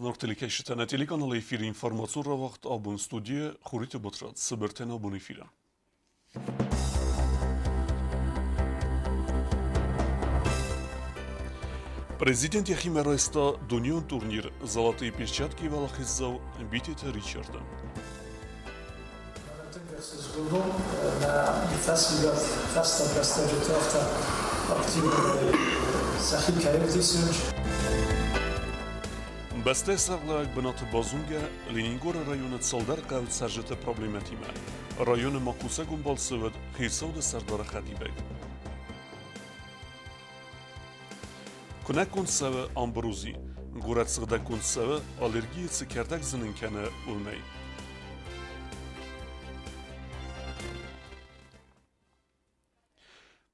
Նորտելիքեշտը teлекanalı efiri informasyonra vaxt abun studiye xurite botrat sibirten abun efira. Президент Яхимерайста Дунион турнир «Золотые перчатки» Валахиззау Битета Ричарда. Басте саглак бенат базунга Ленингора района Цалдар кавт саржета проблематима. Района Макуса гумбалсывет хирсауд сардара хадибек. Кунак консаве амбрузи, гурат сгда консаве аллергия цикердак зынынкана улмей.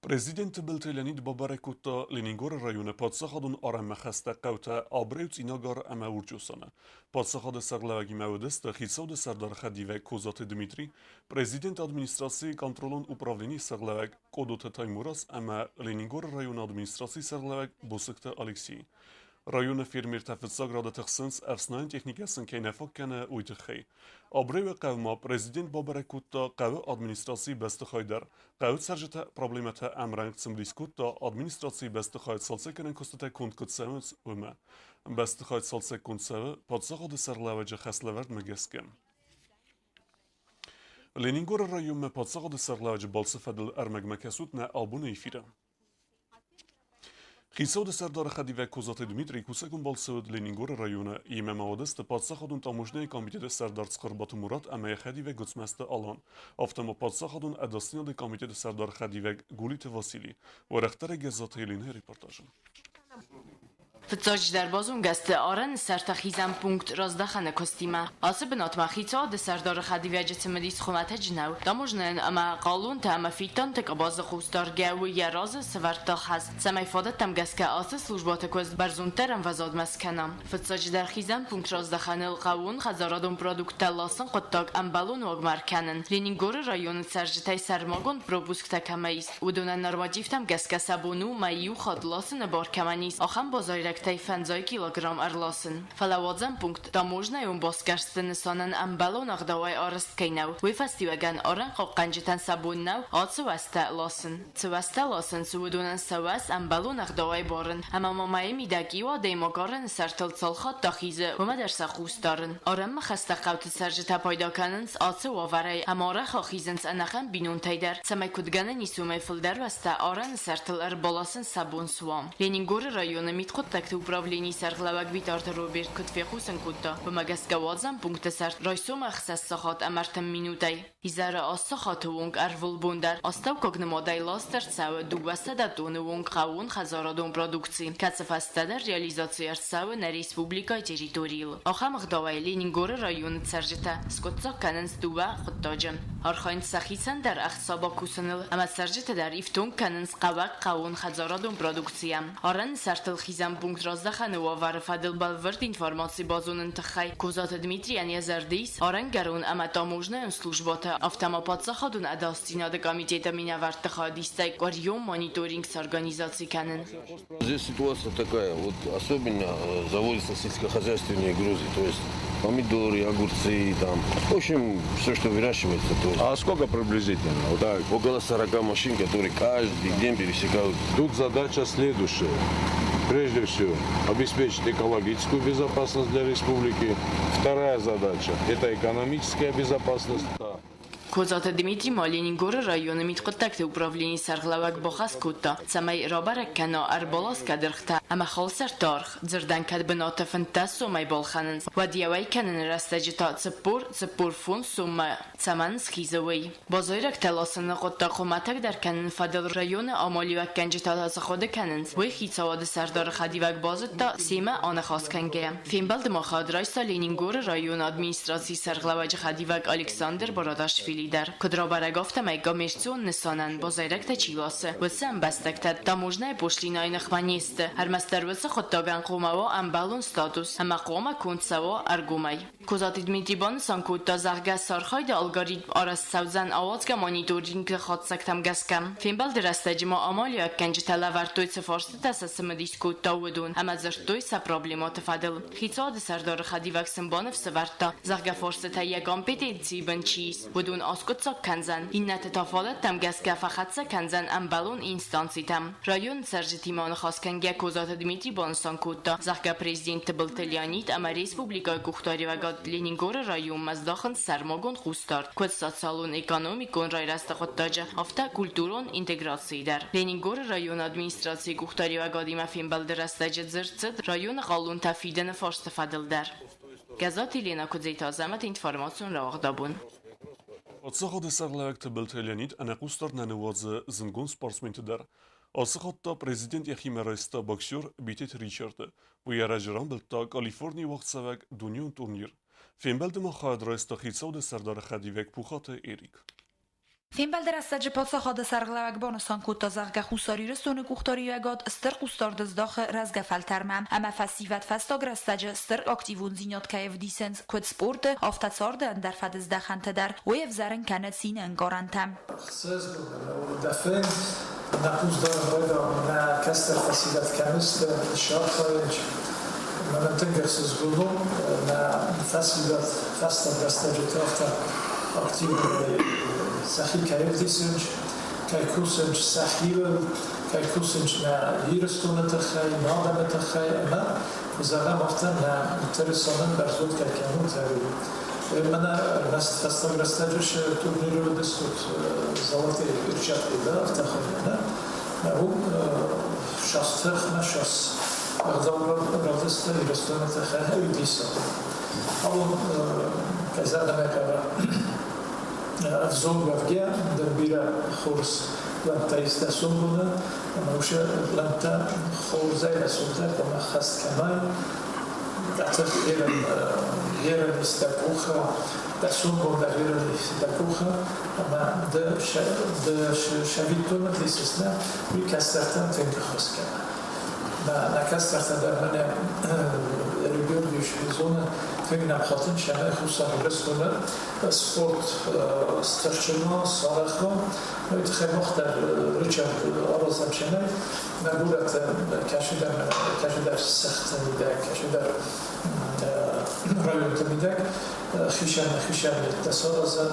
Президент Белтелянид Бабарекута Ленингора района подсахадун арам махаста قوتا آبریوت ایناگار اما ورجوسانه. подсахад سرلوگی مودست خیسود سردار خدیوه کوزات دمیتری президент администрации контролон управление سرلوگ قدوت تایموراس اما لنینگور район администрации سرلوگ بوسکت الکسی. رایون فیرمیر تفساگراد تخسنس افسناین تکنیکاسن که نفاق کنه اویتخی. آبریو قوما پرزیدنت بابرکوتا قوه ادمینستراسی بستخوای در قوه سرجت پرابلمت امرنگ سملیسکوتا ادمینستراسی بستخوای سالسه کنن کستتا کند کتسامت اومه. بستخوای سالسه کندساوه پادساخد سرلوجه خسلورد مگسکم. لنینگور رایون پادساخد سرلوجه بالسفدل ارمگ مکسوت نه آبونه ایفیره. خیسود سردار خدیوه کوزات دمیتری کوسکون بالسود لنینگور رایونه ایمه موادست پادساخدون تاموجنه کامیته سردار سخربات مراد اما خدیوه گوتسمسته آلان افتما پادساخدون اداستیان کامیته سردار خدیوه گولیت واسیلی و رختر گزات هلینه ریپورتاژ. Վծոջ դարբոզուն գաստը արան սարտախիզան պունկտ ռոզդախանը կոստիմա։ Ասը բնոտ մախիցո դե սարդորը խադիվյաջը մդիս խոմատը ջնավ։ Դամուժնեն ամա qalun të ամա fiton të կբozë խուստար գավու երազը սվարտող հազ։ Սամայ ֆոդը տամ գասկա ասը служботը կոզ բարզունտեր անվազոդ մասկանամ։ Վծոջ դարխիզան պունկտ ռոզդախանը qalun խազարադուն պրոդուկտը լասն qottok ամբալուն օգմարկանն։ Լենինգորը ռայոնը սարժտայ սարմագոն պրոբուսկ տակամայիս։ Ուդոնան նորմատիվ տամ գասկա սաբունու մայու խոդ լասնը բորկամանիս։ Ախան բոզայր Тайфанзой килограмм орлосын. Фалаводзан пункт таможная босгарстыны сонан амбалон агдавай арысткайнау. Уйфастиваган оран қоққанжитан сабуннау отсуваста лосын. Цуваста лосын сувудунан савас амбалон агдавай борын. Ама мамай мидагиwa деймогаран сартыл цалхат тахизы умадерса хустарын. Оран махаста қавты саржита пайдаканынс отсы ваварай. Амара хахизынс анахан бинун тайдар. Самай кудгана нисумай фылдар васта оран сартыл арболасын сабун суам. Ленингор районы митқот управление сарглавак Витарта Роберт Кутфехусен Кутта бумагасгавадзан пункта сарт райсом ахсассахат амартам минутай изара ассахатунг арвулбундар остав когнемодай ластер цава дубаста датунунг қаун хазарадон продукции кацафастада реализация арсава на республика территориил ахамгдавай Ленингор район саржита скотцак кананс дуба хуттаджан архайн сахисан дар ахсаба кусанил ама саржита дар ифтун кананс қавак қаун хазарадон продукциям аран сартыл хизан пункт رازدخانه و وارفادل بالورد інформації базунын тахай кузата Дмитриян язардис орангарун ама таможная службата автомоподсахадун адастинада комитета минаварта хадистай горьем мониторинг с организацией канен. Здесь ситуация такая, вот особенно заводятся сельскохозяйственные грузы, то есть помидоры, огурцы, там, в общем, все, что выращивается. То есть. А сколько приблизительно? Вот так. Около 40 машин, которые каждый день пересекают. Тут задача следующая. Прежде всего, обеспечить экологическую безопасность для республики. Вторая задача – это экономическая безопасность. Козата Дмитрий Ленингор районы митқоттакты управление сарглавак бохаскута самай робарак кано арболас кадрхта ама холсар тарх дзердан кадбената фантасо май болханын вадиявай канын растаджита цепур фун сума саман схизавай базойрак таласыны қотта қоматак дар канын фадал районы амаливак канжита тазаходы канын вай хицавады сардар хадивак базытта сема ана хас канге фимбал дмахадрайса Ленингор район администрации сарглаваджи хадивак Александр Бородашвили lider. Kudroba gofta mega mešciun nesonan bozajrekta čilose. Vsem bastekta tamužna je pošlina i nahmanjiste. Armastarvca khottagan qumavo ambalun status. Ama qoma kuntsavo argumay. Kozati Dmitri Bonsan kutta zarga sarkhayda algoritm aras savzan avazga monitoring khatsaktam gaskam. Fimbal derastajma amalia kanji talavartoyts forste tasasım diskuta ودون اما زرتوی سا پروبلیمات فادل خیتاد سردار خدی وکسن بانف سورتا زرگا فرصت یگان پیتیدزی بن چیز ودون آسکت سا کنزن این نتتافالت تم گسگا فقط سا کنزن ام بالون اینستانسی تم رایون سرجتیمان خاص کنگه کوزات دمیتری بانسان کوتا زرگا پریزیدنت بلتلیانیت اما ریسپوبلیکای گوختاری و گاد لینینگور رایون مزداخن سرماگون خوستارد کد سات سالون اکانومیکون رای رست خود تاجه افتا کلتورون اینتگراسی در لینینگور رایون ادمینستراسی گوختاری و گادی مفین Rastacı zırtsıd rayon qalun tafidene forste fadildar. Gazati Lena Kudzeyta zamet informasyon ravagdabun. Отсахот сарлавекте Белтелянит анакустар наневадзе зингун спортсментидер. Асахотта президент Яхимерайста боксер Битет Ричард. Бу яражран белта Калифорния вaqtsavak Dunyon turnir. Фембелдема хадрайста хитсауд сардар хадивек пухате Эрик. Фембал درستج پادشاه سرغلوک بانستان کوتا زرگ خوساری رسون کوختاری اگاد استر خوستارد زداخ رزگ فلترمم اما فسیوت فستاگ رستج استر اکتیوون زینات کیف دیسنس کد سپورت آفتاتسارد در فدز دخنت در ویف زرن کنت سین انگارنتم. دفن نقوز دار باید نه کستر فسیوت کنست شاد خارج من تنگرسز گلوم نه فسیوت فستاگ رستج تافتا اکتیو سخی کیف دیسنج کیکوسنج سخیل کیکوسنج نه هیرستون تخی نادم تخی اما زدم افتن نه ترسانن برزود کیکانون تغییر من نست فستم رستجش تورنیر رو دستوت زالت ارشاد ایده افتخار نه او شاستخ نه شاست اقدام را دست هیرستون تخی هایی دیسن اون کیزدم اکبر افزون وفجع دربيرة خورس لانتا يستسون بنا موشة لانتا خورزاي لسونتا كما خاست كمان تعتقد غير يستقوخا تسون بنا غير يستقوخا أما ده شبيتون تيسسنا ويكسترتن تنكخوس كمان ما نكسترتن در من ريبيور ديش بزونه فکر خاطر شهر خصوصا رسونه سپورت استرچما سالخا میت خیلی وقت در ریچارد آرزم شنای نبودت کشی در سخت میده کشی در رایونت میده خیشن تصارزن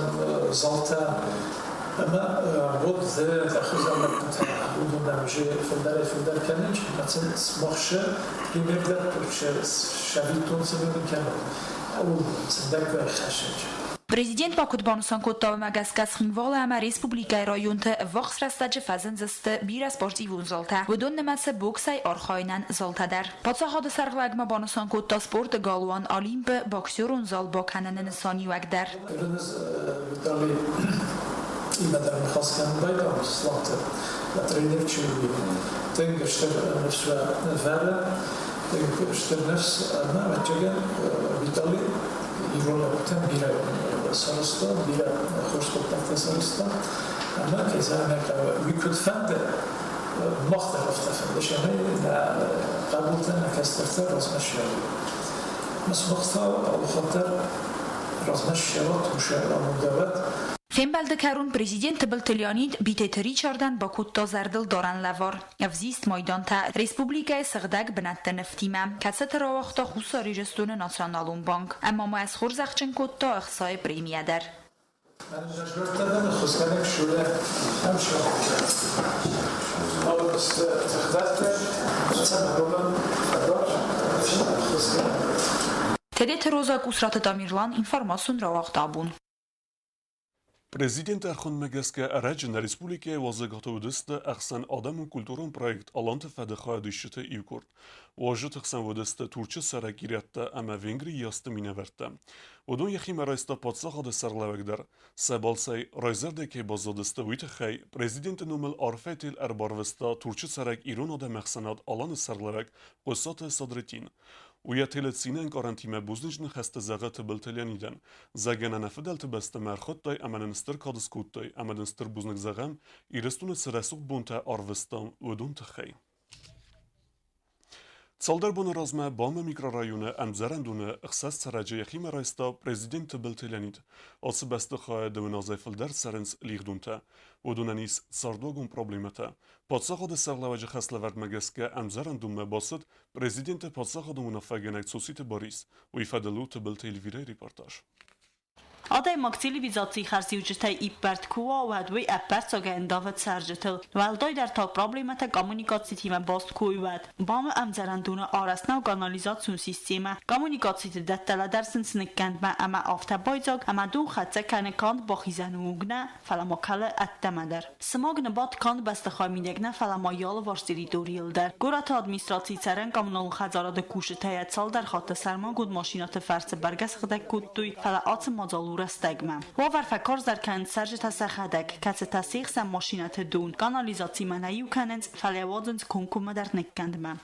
زالتا اما بود تأخذ مكتوب بدون نمجه فلدر کننج مثلا مخشه بیمرده شبیتون سبیل کنن او صندوق خشنج Президент Bakutbanusan kotta magaskas xinvala ama Respublikay rayonta vaqs rastaje fazen ziste bira sporti vunzalta. Vodon nemase boksay arkhaynan zaltadar. Patsahad sarglagma banusan kotta sport galwan olimp boksyorun zal bakanen sani wagdar. در میخواستم باید سلامت و ترینر چیلی تنگشتر نفس و نفره تنگشتر نفس ما وجهه بیتالی ایران بودن بیره سالستان بیره خوش بودن سالستان اما که زمینه که ویکود فنده مختلف تفندشانه نه قبول تن نکسترتر رازمش شدی مثل مختار او خاطر رازمش شد و شد آمودابد Фембалда карун президент Белтелянид Битет Ричардан ба кутта зардил доран лавар. Авзист майданта Республикай Сығдаг бинатта нефтима. Кацет равахта хусари жестун Националун банк. Амма ма аз хурзахчен кутта ихсай премиядар. من جربتم خواستم شده هم شد. اول استخدام مثلا رومان فدار خواستم. Тедет роза кусрат Тамирлан информацион равахтабун. Президент Erxon Megeske Aracın Respublikaya vazıgatı Erxan Adamın Kulturun Projekt Alantı Fedekha Dişite İvkurt. Vajı Erxan vödeste Turçı Sarakiriyatta ama Vengri yastı minevertte. Odun yaxi meraysta patsaha de serlavekder. Sebalsay Rayzerdeki bazadeste Vitehay Prezident Numel Arfetil Erbarvesta Turçı Sarak İrona de Mehsenat Alanı Serlavek Qosat Sadretin. ويتلتسينان كارنتيما بوزنجن خست زغت بلتليانيدن زغنا نفدل تبست مرخط داي امن نستر كادس كوت داي امن نستر بوزنك زغم يرستون سرسوق بونتا ارفستان ودون تخي Ցալդարբոնը ռազմը բամը միկրոռայոնը ամզարանդունը ըխսաս ծրաջը եղիմ ռայստա պրեզիդենտը բլտելյանիդ ոցը բաստը խայը դվնազայֆլդար սարենց լիղդունտը ودونانیس ساردوگون پروبلیمتا پادساخود سرلاوجه خسلورد مگسکه امزارندومه باسد پرزیدنت پادساخود منافقینک سوسیت باریس و ایفادلو تبل تلویزیونی ریپورتاج. Aday maktilivizatsi xarsiucitay ippertkua و هدوی اپرتساگه انداوت سرجتل والدای در تا پروبلیمت کامونیکاتسی تیم باست کویوید بام امزرندون آرسنا و کانالیزاسیون سیستم کامونیکاتسی دتلا درسن سنکند ما اما آفتا بایزاگ اما دون خطه کنه کاند با خیزنوگنه فلما کل اتمدر سماگ نبات کاند بستخواه میدگنه فلما یال وارسیری دوریل در گورات ادمیستراتی سرن کامونال خزاراد کوشتای سال در خاطر سرما گود ماشینات فرس برگس خدک کود دوی فلا آت مازالو رستگمه و ورفکار زرکند سرج تسخدک کس تسیخ سم ماشینات دون کانالیزاتی منایو کنند فلیوادنز کنکومه در نکندمه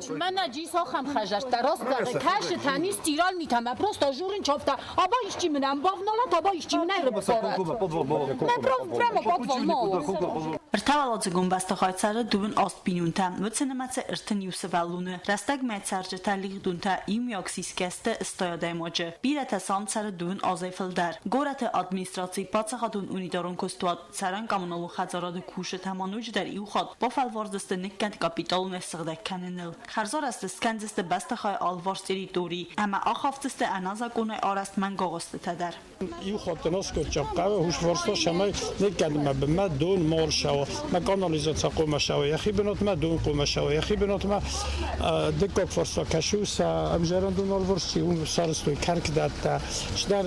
من نجیسا خم خجش دراست داره کش تنیس تیرال میتمه پروستا جورن چافتا آبا ایشچی منم باغ نالا تابا ایشچی منه رو بسارد نه برام پادوال ما ارتوالات گنبسته خواهد سر دوون آست بینونتم و سنمت ارتن یوسفالونه رستگ مید سرجه تلیغ دونتا ایم یاکسیس کسته استایاده ماجه بیرت ساند سر دوون آزایفل در گورت ادمیستراتی پادسخاتون اونیدارون کستواد سرن کامونالو خزاراد کوشه تمانوج در ایو خود با فلواردست نکند کپیتال نستغدک کننل خرزار است اسکندست بسته خواهی آلوارسیری دوری اما آخافتست انازا گونه آرست من گاغسته تدر ایو خود ناس کرد چپقه و هوش ورستا شمای نکندم به ما دون مال شوا ما کانالیزات قوم شوا یخی بنات ما دون قوم شوا یخی بنات ما دکاک فرستا کشوس امجران دون آلوارسی اون سرستوی کرک داد شدر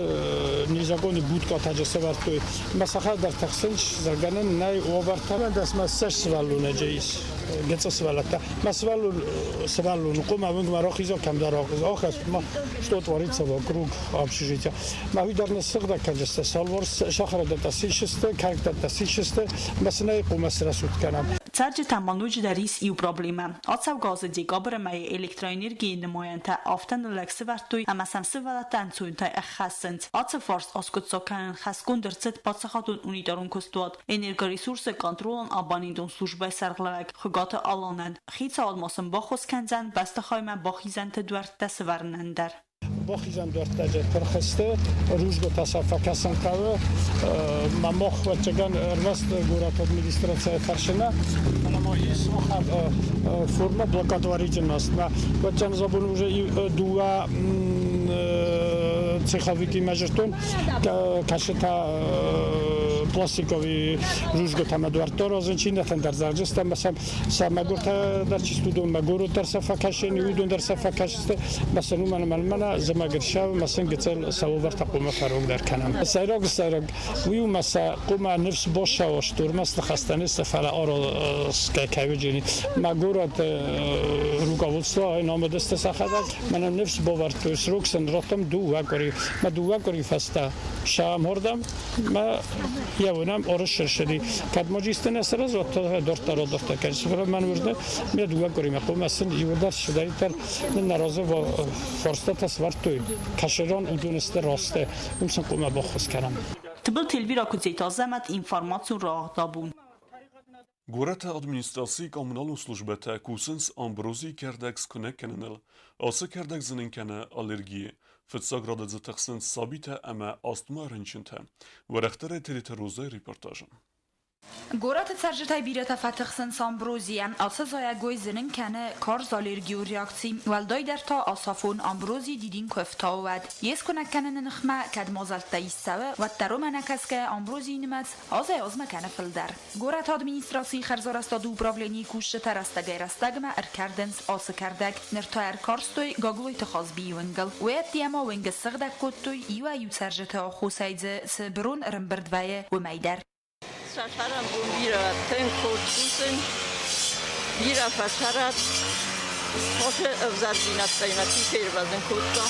نیزگانی بود که تجسه ورتوی مسخر در تقسیمش زرگانه نای آورتر دست ما سش سوالونه جیس گذشته سوالات ما سوالون قوم اون مراخیزا کم در آخر ما شتوت وارد سوا کروگ آبشیجا ما هی در نسخت کجسته سالوار شخر دتاسیشسته کرک دتاسیشسته مثلا قوم سرسوت کنم سرج تمانوج در ایس ایو پروبلیمه آتسو گاز دیگابر مای الکترونیرگی نماینده آفتن لکس ورتوی اما سمسه ولتن سوینتای اخسنت آتسو فارس آسکوت ساکنن خسکون درست پادسخاتون اونیدارون کستواد انرژی ریسورس کنترولن آبانیدون سوشبای سرغلق خگات آلانند خیت آلماسن با خوز کنزن بسته خواهیم با خیزنت دورت دسورنن در با خیزن دورت دجه پرخسته روز گو تصافه کسان که مماخ و چگان رست گورات ادمیستراسیون فرشنه ما ایس فرما بلوکادواری جناست و چند زبون уже دو цеховики межтон кашета пластиковый ружго там дварто розенчина там در زرجست مثلا سمگورت در چیز دو مگورو در صفحه کشین یودون در صفحه کشسته مثلا من زمگر شاو مثلا گتل سوور تقوم فروم در کنم سیراگ ویو مثلا قوم نفس باشه و شتور مثل خستنی سفر آرو سکایوجینی مگورت روگاولسا نام دست سخدک من نفس باورت سروکسن راتم ما دو کاری فستا شام هردم ما یونم آرش شدی کد ماجیستن اسراز و دورتا کردی سفر من ورده می دو کاری مقام اصلا یودار شدی تر ناراضی و فرصت تصور توی کشران ادونسته راسته امسن قوم باخوز کردم تبل تلویرا کجیتا زمت اینفورماسیون راه دابون گورت ادمیستراسی کامونال سلوجبته کوسنس آمبروزی کردکس کنه کننل آسه کردک زنین کنه آلرژی فتساگراد زتخسن ثابته اما آستما رنچنته و رختر تریتروزه ریپورتاژن گورات سرجتای بیرت فتخسن سامبروزی آسه زای گوی زنن کنه کار زالرگی و ریاکسی والدای در تا آسافون آمبروزی دیدین کفتا ود یس کنه کنن نخمه کد مازلت دایستوه و ترو منکس که آمبروزی نمت آزای آزمه کنه فلدر گورات ادمینستراسی خرزارستا دو براولینی کوشت ترستگی رستگمه ارکردنس آسه کردک نرتا ارکارستوی گاگلوی تخاز بیونگل وید دیما ونگ سغدک کتوی ایو ایو سرجتا خوسایزه سبرون رمبردویه و میدر سفرم بون بیره تن کودسوسن بیره فشرت خواه افزاد بینت قیمتی پیر بزن کودتا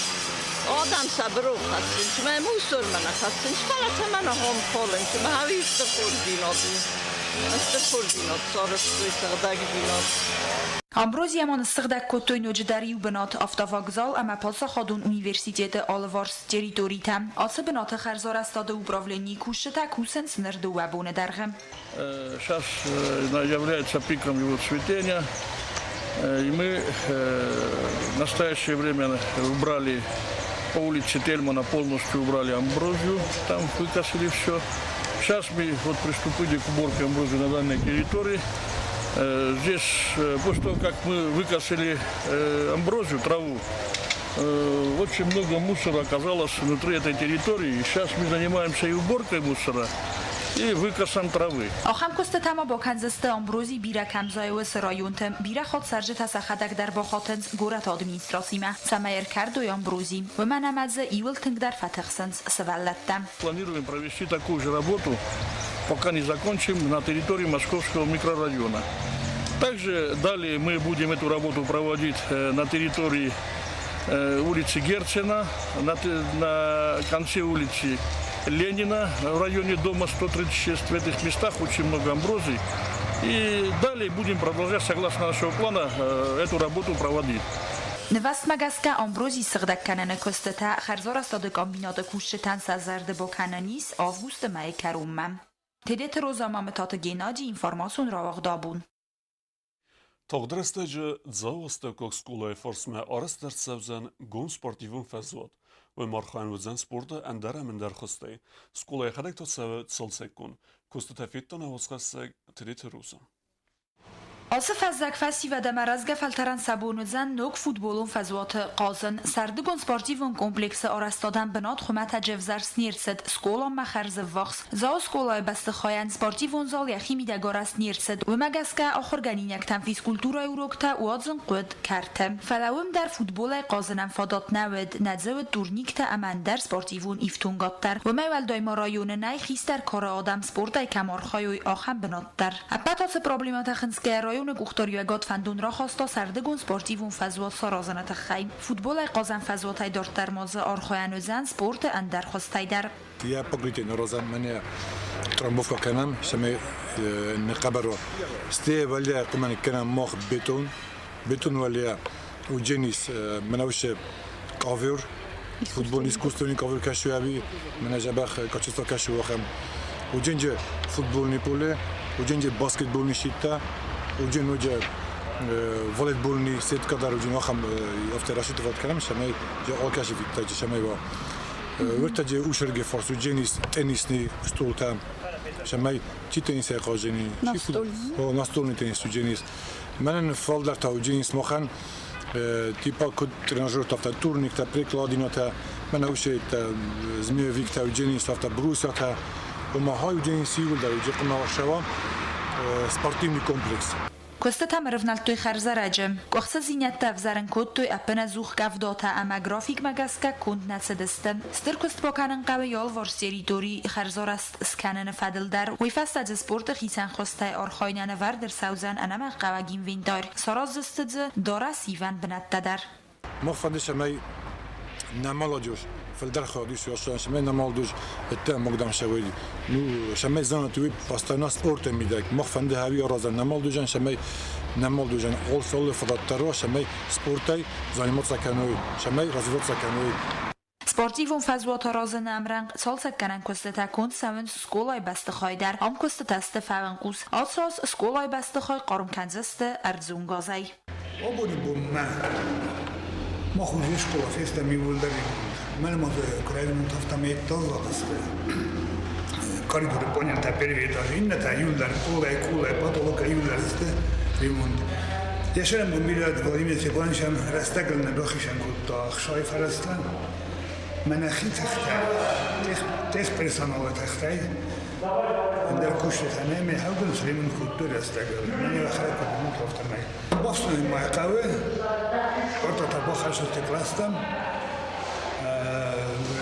آدم صبرو خستن چه موسور من خستن چه فلت من هم کالن چه هاویشت خود بینادی Այստեղ որ գինոց, սարսվի սաղդագի գինոց։ Ամբրոզիաման սղդակ կոտոյ նոջդարի ու բնոտ ավտովокзал ama Polsakhodun Universiteti Olivars teritoritə. Ası bınotı xərzorastada управление кушета кусен снырды уабуны дарғы. Сейчас является пиком его цветения. И мы в настоящее время убрали по улице Тельмана, полностью убрали амброзию, там выкосили все. Сейчас мы вот приступили к уборке амброзии на данной территории. Здесь, после того, как мы выкосили амброзию, траву, очень много мусора оказалось внутри этой территории. И сейчас мы занимаемся и уборкой мусора, и выкосом травы. آخام کست تما با کنزسته امبروزی بیره کمزای و سرایونتم بیره خود سرجه تسخدک در باخاتنز گورت آدمینستراسیمه سمایر کرد و امبروزی و من امدزه ایول تنگ در فتخسنز سوالتم. Планируем провести такую же работу, пока не закончим, на территории Московского микрорайона. Также далее мы будем эту работу проводить на территории улицы Герцена, на конце улицы Ленина, в районе дома 136. В этих местах очень много амброзий. И далее будем продолжать, согласно нашего плана, эту работу проводить. نوست مگسکه امبروزی سغدک کنن کستتا خرزار استاد کامبینات کوشتن سازرده با کننیس آوگوست مای کرومم. تدیت روزامام تات گیناجی اینفارماسون راوغ دابون. Tagdrestece zavastakok skolay forsme arst dersevzen gon sportivun fezot و marxan وزن sport endere min derxiste. Skolay xedek ta sevet salsekun. Kostu tefittan avasqasek tedit rosa. آصف از زکفسی و دمرزگه فلتران سبونوزن نوک فوتبولون فزوات قازن سردگون سپارتیون کمپلکس آرستادن بنات خمت جفزر سنیرسد سکولان مخرز وقس زاو سکولای بستخواین سپارتیون زال یخی میدگار سنیرسد و مگسکه آخر گنینک تنفیز کلتورای اوروکتا و آدزن قد کرتم فلوم در فوتبولای قازنم فادات نود ندزود دورنیکتا امن در سپارتیون ایفتونگاتتر و میول دایما رایون نای خیستر کار آدم سپورتای کمارخایوی آخم بناتتر اپتاس پروبلیمات خنسکه رایون گوختاریو گات فندون را خواستا سردگون سپورتیون فزوات سارازنت خیم فوتبول قازن فزواتای دارت در مازه آرخوین و زن سپورت اندر خواستای در یا پاکلیتی نرازم من ترامبوفا کنم شما نقبرو ستی ولی قمان کنم ماخ بتون ولی و جنیس منوش کاور فوتبال نیسکوستونی کاور کشویابی من جبخ کاچستا کشویخم و جنج فوتبال نیپوله و جنج باسکتبال نیشیتا و جنوج voleybol ni set kadar ucun axam after vat karam shamay je alkashi vit shamay va vertaje usherge forsu jenis tenisni stolta shamay chi tenis qajeni chi futbol nastolni tenis jenis manen faldar ta jenis moxan tipa kod trenajor ta turnik ta prekladinota mana ushe ta zmievik ta jenis ta brusa ta وما هاي jenis yul da jqna shawa sportivni kompleks کست هم رفنال توی خرزه رجم کخصه زینت تفزرن کد توی اپن زوخ گفداتا اما گرافیک مگسکه کند نسدستن ستر کست باکنن قوی یال وارسیری دوری خرزار است اسکنن فدل در وی فست از سپورت خیسن خواسته آرخاینن وردر سوزن انما قوگیم وین دار ساراز دستدز داره سیون بنت در مفندش همی نمالا جوش فلدر خادیش یا شما نمال دوش اتهم مقدم شویدی نو شما زن توی پاستانا سپورت میدک مخفنده هوی رازن نمال دوجن شما نمال دوجن اول سال فداترا شما سپورتای زانیمات سکنوی شما رازیوات سکنوی سپورتیون فزوات رازن امرنگ سال سکنن کسته کند سون سکولای بستخای در هم کسته تست فون قوس آساس سکولای بستخای قارم کنزست ارزون گازای آبونی بومن ما خوزی شکولا فیستا میولداریم من ما Украину там и тоже коридор понятно переведать инна юлдар кула потолок юлдаристе ремонт я шерем бумбират Владимир Степановичем растаглна бахишан кутта шай фарастан من اخي تخ персонала تخтай در کوشت تنمی حاول سليمان كنتور استقل من اخرك بموت افتماي وصلوا ما قوي قلت طبخ عشان تكلاستم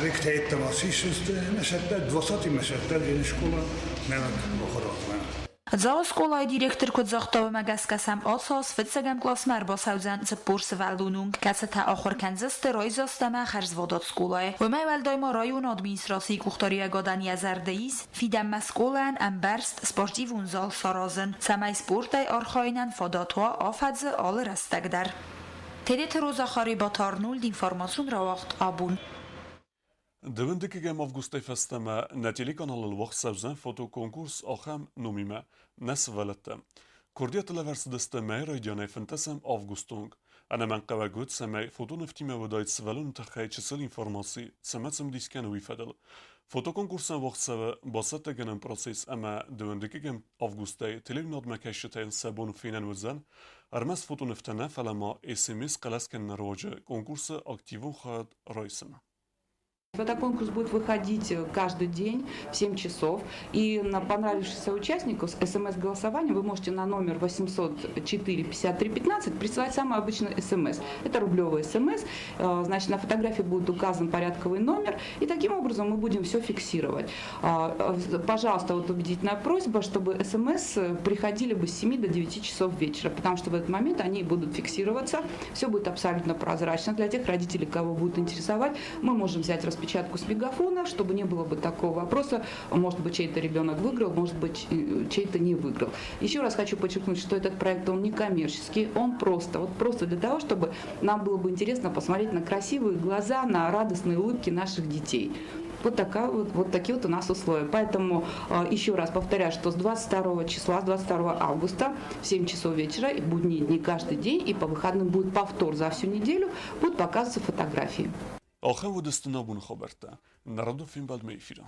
ركتيت تماسيش مشتت وسطي مشتت في الشكولة نعم بخرج Ձաղ սկոլայի դիրեկտոր կոձախտով մագասկասամ ոցոս վծգամ կլասմար բոսաուզան ծպուրս վալդունունգ կացաթա ախորքան զստը ռոյզոստամա խարզվոդոտ սկոլայ վմայ վալդոյմա ռայուն ադմինիստրացի կուխտորիա գոդանի ազարդեիս ֆիդամմա սկոլան ամբարստ սպորտիվ ունզալ սարազն ցամայ սպորտայ արխայնան ֆոդատուա աֆadzı alır աստagdar Tedete Rozachari Batarnul d'informasyon ravaqt abun Dëvëndikëgëm avgustej festëme në telekanalë lëvaq sevzen fotokonkurs axem numime nësë vëllëtë. Kurdja të leversëdës me rëjdjane fëntesem avgustung. Anë men qëvagut se me fotonëftime vëdajtë së vëllun të khej që sëll informasi se me cëm disken u i fedel. Fotokonkursen vaqseve basët të gënën proces ama dëvëndikëgëm avgustej televnad me keshëtejnë se bonu finen vëzën, armes fotonëftene falama SMS qalasken në rojë konkurse aktivun khad rojsëme. Фотоконкурс будет выходить каждый день в 7 часов. И на понравившихся участников СМС-голосования вы можете на номер 804-53-15 присылать самый обычный СМС. Это рублевый СМС. Значит, на фотографии будет указан порядковый номер. И таким образом мы будем все фиксировать. Пожалуйста, вот убедительная просьба, чтобы СМС приходили бы с 7 до 9 часов вечера. Потому что в этот момент они будут фиксироваться. Все будет абсолютно прозрачно. Для тех родителей, кого будет интересовать, мы можем взять распечатку с мегафона, чтобы не было бы такого вопроса, может быть, чей-то ребенок выиграл, может быть, чей-то не выиграл. Еще раз хочу подчеркнуть, что этот проект, он не коммерческий, он просто для того, чтобы нам было бы интересно посмотреть на красивые глаза, на радостные улыбки наших детей. Вот такие вот у нас условия. Поэтому еще раз повторяю, что с 22 числа, с 22 августа в 7 часов вечера, и будние дни каждый день, и по выходным будет повтор за всю неделю, будут показываться фотографии. Axem vëdës të nabun khaberta, në rado film bald me i fira.